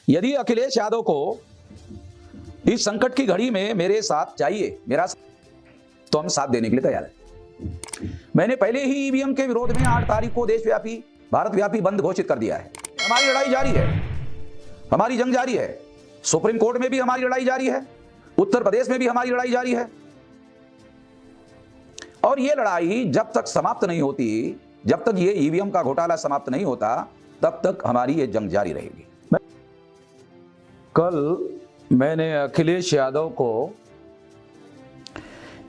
यदि अखिलेश यादव को इस संकट की घड़ी में मेरे साथ चाहिए, तो हम साथ देने के लिए तैयार हैं। मैंने पहले ही ईवीएम के विरोध में 8 तारीख को देशव्यापी, भारतव्यापी बंद घोषित कर दिया है। हमारी लड़ाई जारी है, हमारी जंग जारी है। सुप्रीम कोर्ट में भी हमारी लड़ाई जारी है, उत्तर प्रदेश में भी हमारी लड़ाई जारी है। और ये लड़ाई जब तक समाप्त नहीं होती, जब तक ये ईवीएम का घोटाला समाप्त नहीं होता, तब तक हमारी ये जंग जारी रहेगी। कल मैंने अखिलेश यादव को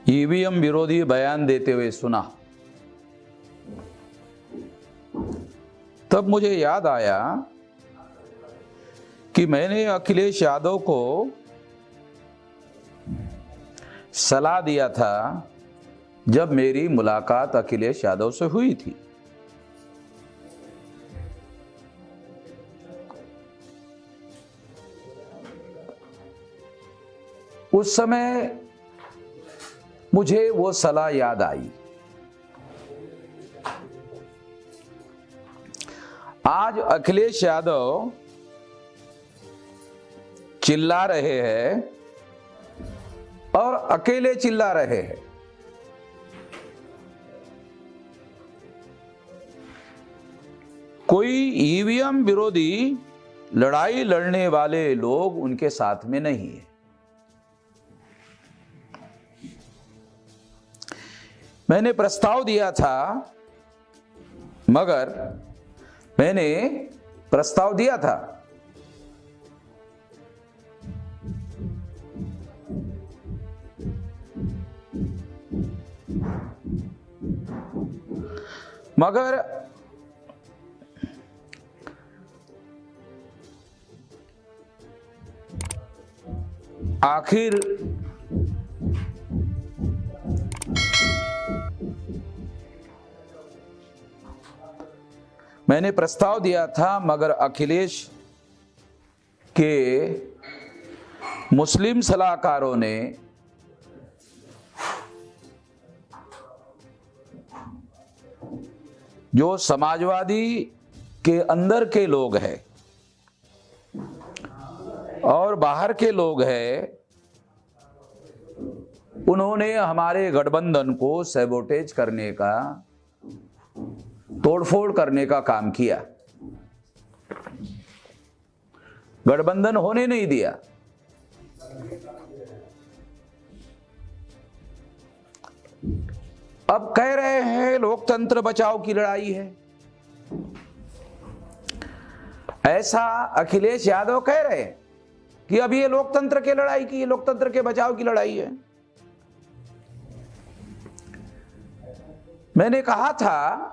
ईवीएम विरोधी बयान देते हुए सुना, तब मुझे याद आया कि मैंने अखिलेश यादव को सलाह दिया था जब मेरी मुलाकात अखिलेश यादव से हुई थी। उस समय मुझे वो सलाह याद आई। आज अखिलेश यादव चिल्ला रहे हैं और अकेले चिल्ला रहे हैं। कोई ईवीएम विरोधी लड़ाई लड़ने वाले लोग उनके साथ में नहीं है। मैंने प्रस्ताव दिया था, मगर मैंने प्रस्ताव दिया था, मगर आखिर मैंने प्रस्ताव दिया था, मगर अखिलेश के मुस्लिम सलाहकारों ने जो समाजवादी के अंदर के लोग हैं और बाहर के लोग हैं, उन्होंने हमारे गठबंधन को सैबोटेज करने का, तोड़फोड़ करने का काम किया। गठबंधन होने नहीं दिया। अब कह रहे हैं लोकतंत्र बचाओ की लड़ाई है। ऐसा अखिलेश यादव कह रहे हैं कि अब ये लोकतंत्र के लड़ाई की, लोकतंत्र के बचाव की लड़ाई है। मैंने कहा था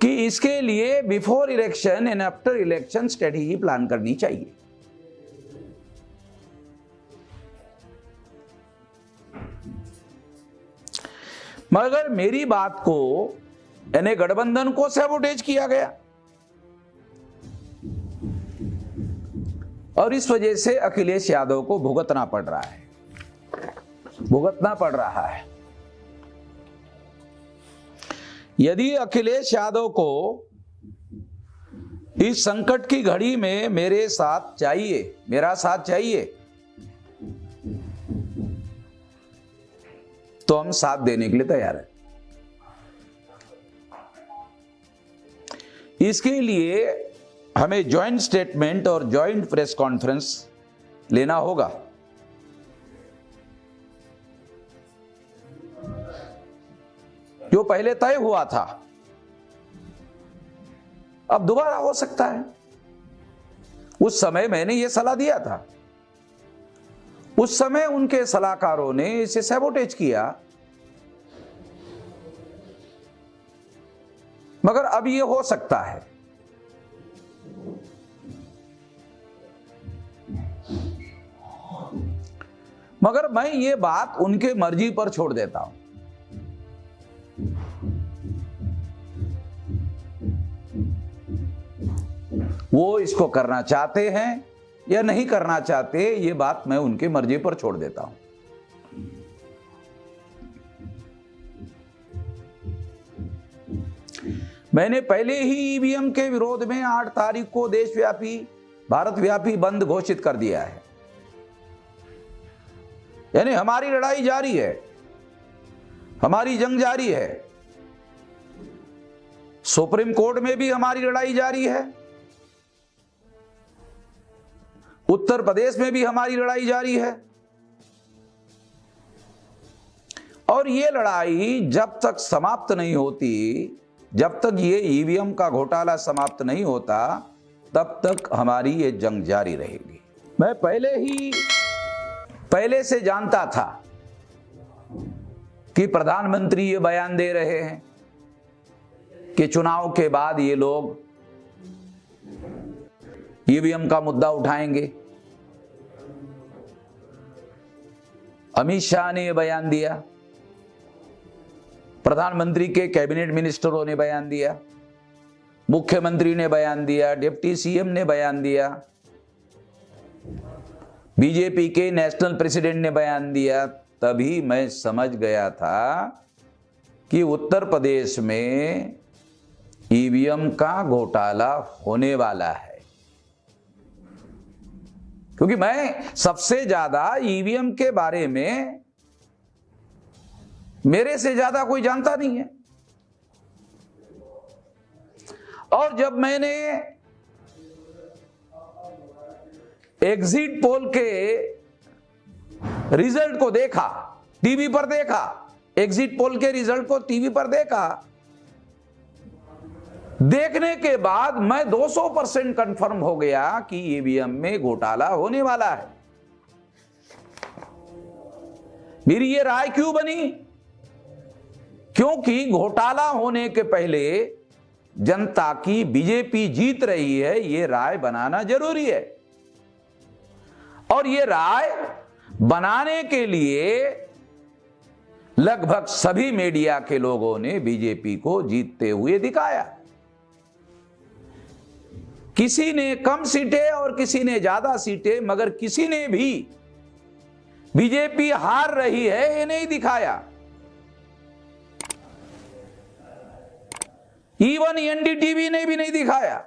कि इसके लिए before election and after election strategy plan करनी चाहिए। मगर मेरी बात को, यानी गठबंधन को सैबोटेज किया गया और इस वजह से अखिलेश यादव को भुगतना पड़ रहा है, भुगतना पड़ रहा है। यदि अखिलेश यादव को इस संकट की घड़ी में मेरे साथ चाहिए, मेरा साथ चाहिए, तो हम साथ देने के लिए तैयार हैं। इसके लिए हमें जॉइंट स्टेटमेंट और जॉइंट प्रेस कॉन्फ्रेंस लेना होगा। जो पहले तय हुआ था, अब दोबारा हो सकता है। उस समय मैंने यह सलाह दिया था, उस समय उनके सलाहकारों ने इसे सैबोटेज किया, मगर अब यह हो सकता है। मगर मैं ये बात उनके मर्जी पर छोड़ देता हूं। वो इसको करना चाहते हैं या नहीं करना चाहते, ये बात मैं उनके मर्जी पर छोड़ देता हूं। मैंने पहले ही ईवीएम के विरोध में 8 तारीख को देशव्यापी भारतव्यापी बंद घोषित कर दिया है। यानी हमारी लड़ाई जारी है, हमारी जंग जारी है। सुप्रीम कोर्ट में भी हमारी लड़ाई जारी है, उत्तर प्रदेश में भी हमारी लड़ाई जारी है। और ये लड़ाई जब तक समाप्त नहीं होती, जब तक ये ईवीएम का घोटाला समाप्त नहीं होता, तब तक हमारी ये जंग जारी रहेगी। मैं पहले से जानता था कि प्रधानमंत्री ये बयान दे रहे हैं कि चुनाव के बाद ये लोग ईवीएम का मुद्दा उठाएंगे। अमित शाह ने यह बयान दिया, प्रधानमंत्री के कैबिनेट मिनिस्टरों ने बयान दिया, मुख्यमंत्री ने बयान दिया, डिप्टी सीएम ने बयान दिया, बीजेपी के नेशनल प्रेसिडेंट ने बयान दिया। तभी मैं समझ गया था कि उत्तर प्रदेश में ईवीएम का घोटाला होने वाला है। क्योंकि मैं सबसे ज्यादा ईवीएम के बारे में, मेरे से ज्यादा कोई जानता नहीं है। और जब मैंने एग्जिट पोल के रिजल्ट को देखा, टीवी पर देखा, एग्जिट पोल के रिजल्ट को टीवी पर देखा, देखने के बाद मैं 200% कंफर्म हो गया कि ईवीएम में घोटाला होने वाला है। मेरी ये राय क्यों बनी? क्योंकि घोटाला होने के पहले जनता की बीजेपी जीत रही है, ये राय बनाना जरूरी है। और ये राय बनाने के लिए लगभग सभी मीडिया के लोगों ने बीजेपी को जीतते हुए दिखाया। किसी ने कम सीटें और किसी ने ज्यादा सीटें, मगर किसी ने भी बीजेपी हार रही है ये नहीं दिखाया। इवन एनडीटीवी ने भी नहीं दिखाया।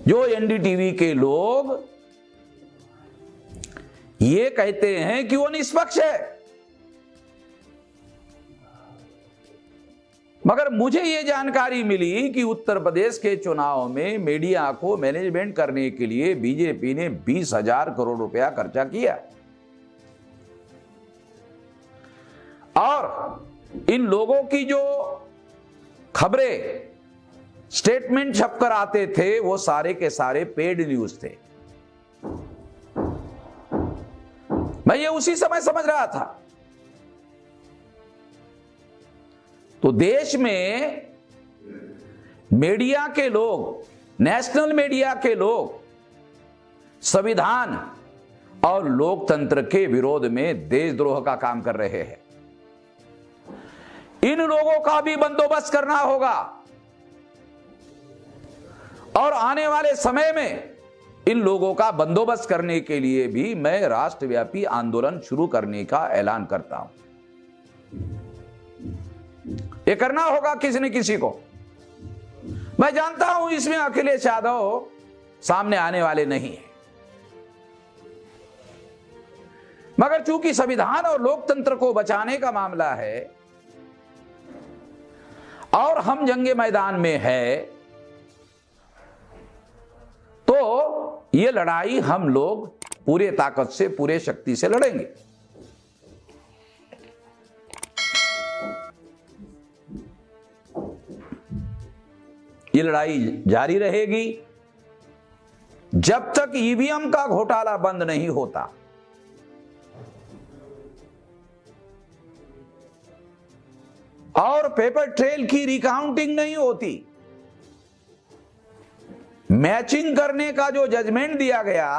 जो एनडीटीवी के लोग ये कहते हैं कि वो निष्पक्ष है, मगर मुझे ये जानकारी मिली कि उत्तर प्रदेश के चुनाव में मीडिया को मैनेजमेंट करने के लिए बीजेपी ने 20,000 करोड़ रुपया खर्चा किया। और इन लोगों की जो खबरें, स्टेटमेंट छपकर आते थे, वो सारे के सारे पेड न्यूज थे। मैं ये उसी समय समझ रहा था। तो देश में मीडिया के लोग, नेशनल मीडिया के लोग संविधान और लोकतंत्र के विरोध में देशद्रोह का काम कर रहे हैं। इन लोगों का भी बंदोबस्त करना होगा और आने वाले समय में इन लोगों का बंदोबस्त करने के लिए भी मैं राष्ट्रव्यापी आंदोलन शुरू करने का ऐलान करता हूं। ये करना होगा किसी न किसी को। मैं जानता हूं इसमें अखिलेश यादव सामने आने वाले नहीं है, मगर चूंकि संविधान और लोकतंत्र को बचाने का मामला है और हम जंगे मैदान में है, तो ये लड़ाई हम लोग पूरे ताकत से, पूरे शक्ति से लड़ेंगे। ये लड़ाई जारी रहेगी जब तक ईवीएम का घोटाला बंद नहीं होता। और पेपर ट्रेल की रिकाउंटिंग नहीं होती। मैचिंग करने का जो जजमेंट दिया गया,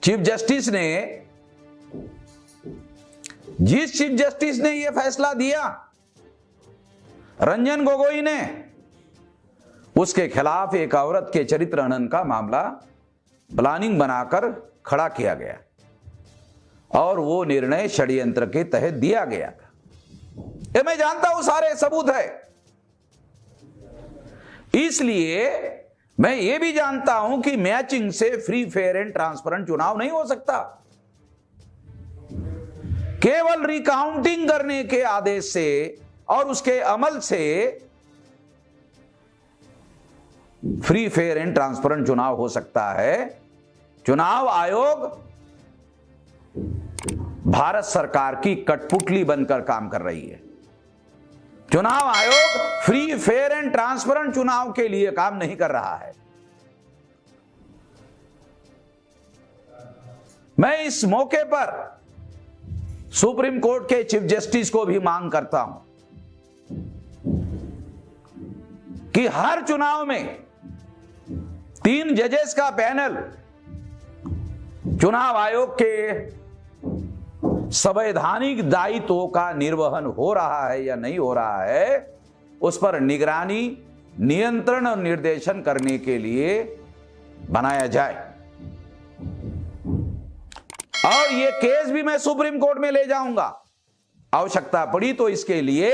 चीफ जस्टिस ने, जिस चीफ जस्टिस ने यह फैसला दिया, रंजन गोगोई ने, उसके खिलाफ एक औरत के चरित्र हनन का मामला प्लानिंग बनाकर खड़ा किया गया और वो निर्णय षड्यंत्र के तहत दिया गया था। ये मैं जानता हूं, सारे सबूत है। इसलिए मैं ये भी जानता हूं कि मैचिंग से फ्री, फेयर एंड ट्रांसपेरेंट चुनाव नहीं हो सकता। केवल रिकाउंटिंग करने के आदेश से और उसके अमल से फ्री, फेयर एंड ट्रांसपेरेंट चुनाव हो सकता है। चुनाव आयोग भारत सरकार की कठपुतली बनकर काम कर रही है। चुनाव आयोग फ्री, फेयर एंड ट्रांसपेरेंट चुनाव के लिए काम नहीं कर रहा है। मैं इस मौके पर सुप्रीम कोर्ट के चीफ जस्टिस को भी मांग करता हूं कि हर चुनाव में 3 जजेस का पैनल चुनाव आयोग के संवैधानिक दायित्वों का निर्वहन हो रहा है या नहीं हो रहा है, उस पर निगरानी, नियंत्रण और निर्देशन करने के लिए बनाया जाए। और यह केस भी मैं सुप्रीम कोर्ट में ले जाऊंगा। आवश्यकता पड़ी तो इसके लिए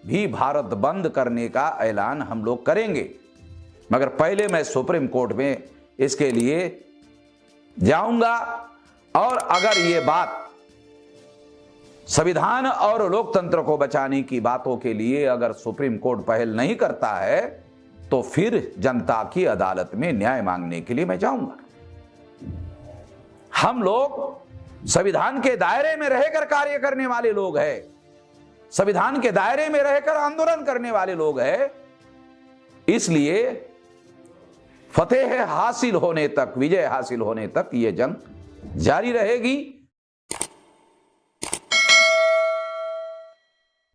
भी भारत बंद करने का ऐलान हम लोग करेंगे, मगर पहले मैं सुप्रीम कोर्ट में इसके लिए जाऊंगा। और अगर यह बात संविधान और लोकतंत्र को बचाने की बातों के लिए अगर सुप्रीम कोर्ट पहल नहीं करता है, तो फिर जनता की अदालत में न्याय मांगने के लिए मैं जाऊंगा। हम लोग संविधान के दायरे में रहकर कार्य करने वाले लोग हैं, संविधान के दायरे में रहकर आंदोलन करने वाले लोग हैं। इसलिए फतेह हासिल होने तक, विजय हासिल होने तक यह जंग जारी रहेगी।